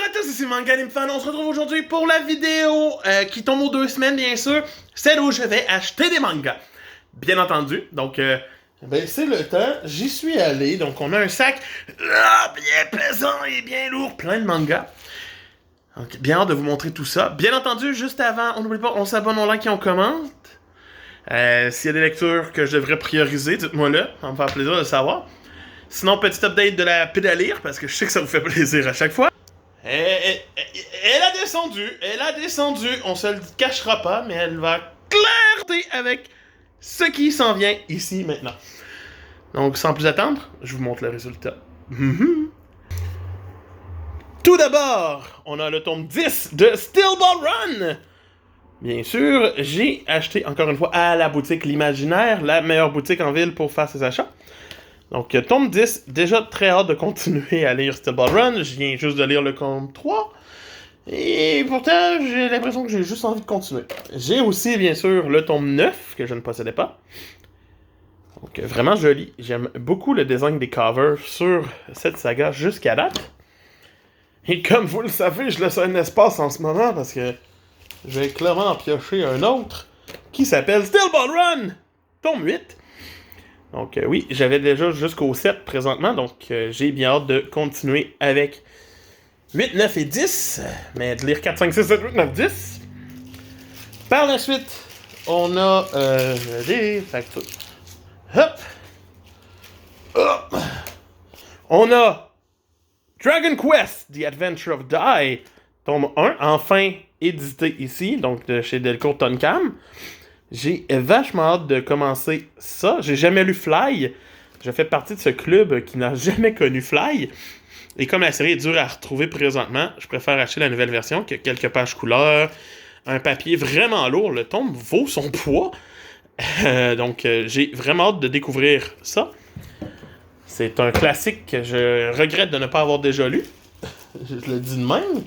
à tous, ici Manga Anime Fan. On se retrouve aujourd'hui pour la vidéo qui tombe aux 2 semaines, bien sûr. Celle où je vais acheter des mangas. Bien entendu. Donc, c'est le temps. J'y suis allé. Donc, on a un sac bien pesant et bien lourd, plein de mangas. Donc, bien hâte de vous montrer tout ça. Bien entendu, juste avant, on n'oublie pas, on s'abonne, on like et on commente. S'il y a des lectures que je devrais prioriser, dites-moi-le. Ça va me faire plaisir de le savoir. Sinon, petit update de la pédalire, parce que je sais que ça vous fait plaisir à chaque fois. Elle a descendu, on se le cachera pas, mais elle va clarté avec ce qui s'en vient ici maintenant. Donc, sans plus attendre, je vous montre le résultat. Tout d'abord, on a le tome 10 de Steel Ball Run. Bien sûr, j'ai acheté encore une fois à la boutique L'Imaginaire, la meilleure boutique en ville pour faire ses achats. Donc, tome 10, déjà très hâte de continuer à lire Steel Ball Run. Je viens juste de lire le tome 3. Et pourtant, j'ai l'impression que j'ai juste envie de continuer. J'ai aussi, bien sûr, le tome 9, que je ne possédais pas. Donc, vraiment joli. J'aime beaucoup le design des covers sur cette saga jusqu'à date. Et comme vous le savez, je laisse un espace en ce moment parce que je vais clairement en piocher un autre qui s'appelle Steel Ball Run, tome 8. Donc oui, j'avais déjà jusqu'au 7 présentement, donc j'ai bien hâte de continuer avec 8, 9 et 10, mais de lire 4, 5, 6, 7, 8, 9, 10. Par la suite, on a des factures. Hop! Hop! On a Dragon Quest, The Adventure of Dai, tome 1, enfin édité ici, donc de chez Delcourt Tonkam. J'ai vachement hâte de commencer ça. J'ai jamais lu Fly. Je fais partie de ce club qui n'a jamais connu Fly. Et comme la série est dure à retrouver présentement, je préfère acheter la nouvelle version qui a quelques pages couleurs, un papier vraiment lourd. Le tome vaut son poids. Donc j'ai vraiment hâte de découvrir ça. C'est un classique que je regrette de ne pas avoir déjà lu. Je le dis de même.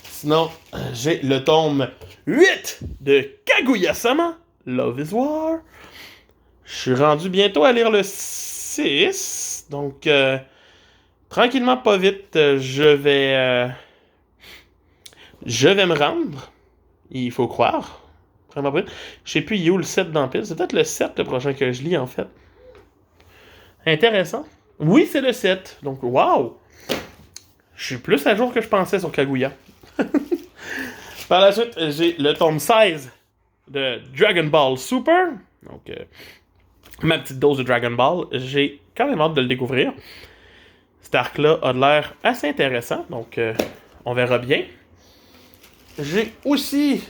Sinon, j'ai le tome 8 de Kaguya-sama, Love is War. Je suis rendu bientôt à lire le 6. Donc, tranquillement, pas vite, je vais me rendre. Il faut croire. Vraiment pas. Je sais plus, il est où le 7 dans le pile. C'est peut-être le 7 le prochain que je lis, en fait. Intéressant. Oui, c'est le 7. Donc, waouh! Je suis plus à jour que je pensais sur Kaguya. Par la suite, j'ai le tome 16 de Dragon Ball Super. Donc, ma petite dose de Dragon Ball. J'ai quand même hâte de le découvrir. Cet arc-là a l'air assez intéressant. Donc, on verra bien. J'ai aussi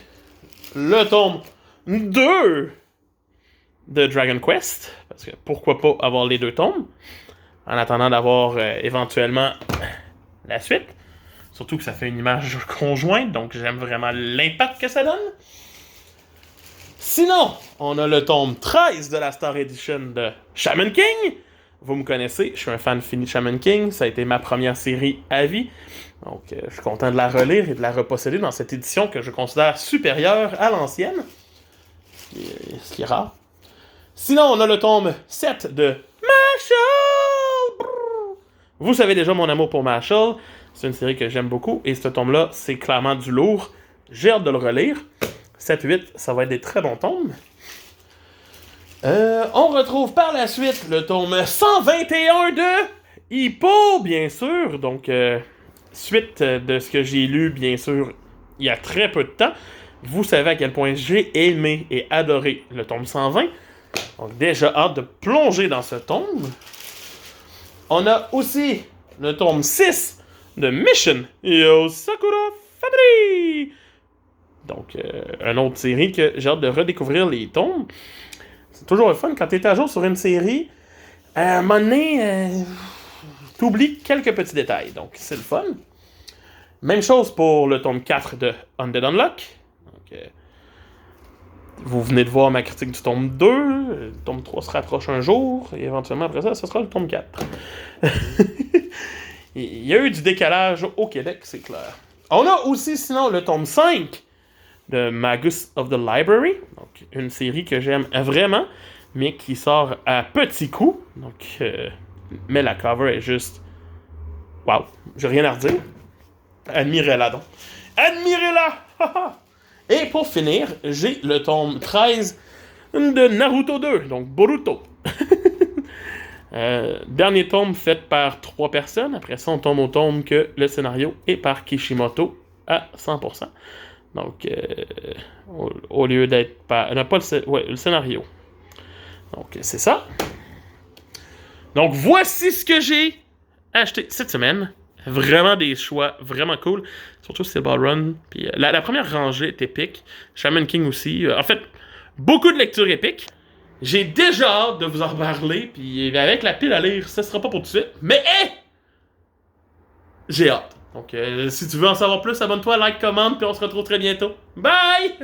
le tome 2 de Dragon Quest. Parce que pourquoi pas avoir les 2 tomes. En attendant d'avoir éventuellement la suite. Surtout que ça fait une image conjointe, donc j'aime vraiment l'impact que ça donne. Sinon, on a le tome 13 de la Star Edition de Shaman King. Vous me connaissez, je suis un fan fini de Shaman King. Ça a été ma première série à vie. Donc, je suis content de la relire et de la reposséder dans cette édition que je considère supérieure à l'ancienne. Ce qui est rare. Sinon, on a le tome 7 de Mashle. Vous savez déjà mon amour pour Mashle. C'est une série que j'aime beaucoup. Et ce tome-là, c'est clairement du lourd. J'ai hâte de le relire. 7-8, ça va être des très bons tomes. On retrouve par la suite le tome 121 de Hippo, bien sûr. Donc, suite de ce que j'ai lu, bien sûr, il y a très peu de temps. Vous savez à quel point j'ai aimé et adoré le tome 120. Donc, déjà hâte de plonger dans ce tome. On a aussi le tome 6 de Mission Yo Sakura Family. Donc, une autre série que j'ai hâte de redécouvrir les tomes. C'est toujours le fun quand tu es à jour sur une série. À un moment donné, t'oublies quelques petits détails. Donc, c'est le fun. Même chose pour le tome 4 de Undead Unluck. Donc, vous venez de voir ma critique du tome 2. Le tome 3 se rapproche un jour. Et éventuellement, après ça, ce sera le tome 4. Il y a eu du décalage au Québec, c'est clair. On a aussi, sinon, le tome 5 de Magus of the Library. Donc, une série que j'aime vraiment, mais qui sort à petits coups. Donc, mais la cover est juste... Wow, j'ai rien à redire. Admirez-la donc. Admirez-la! Et pour finir, j'ai le tome 13 de Naruto 2, donc Boruto. Dernier tome fait par 3 personnes. Après ça, on tombe au tome que le scénario est par Kishimoto à 100%. Donc, au lieu d'être par... Non, pas le scénario. Donc, c'est ça. Donc, voici ce que j'ai acheté cette semaine. Vraiment des choix vraiment cool. Surtout Steel Ball Run. Puis, la première rangée est épique. Shaman King aussi. En fait, beaucoup de lectures épiques. J'ai déjà hâte de vous en reparler. Puis, avec la pile à lire, ce sera pas pour tout de suite. Mais, j'ai hâte. Donc, si tu veux en savoir plus, abonne-toi, like, commente, puis on se retrouve très bientôt. Bye!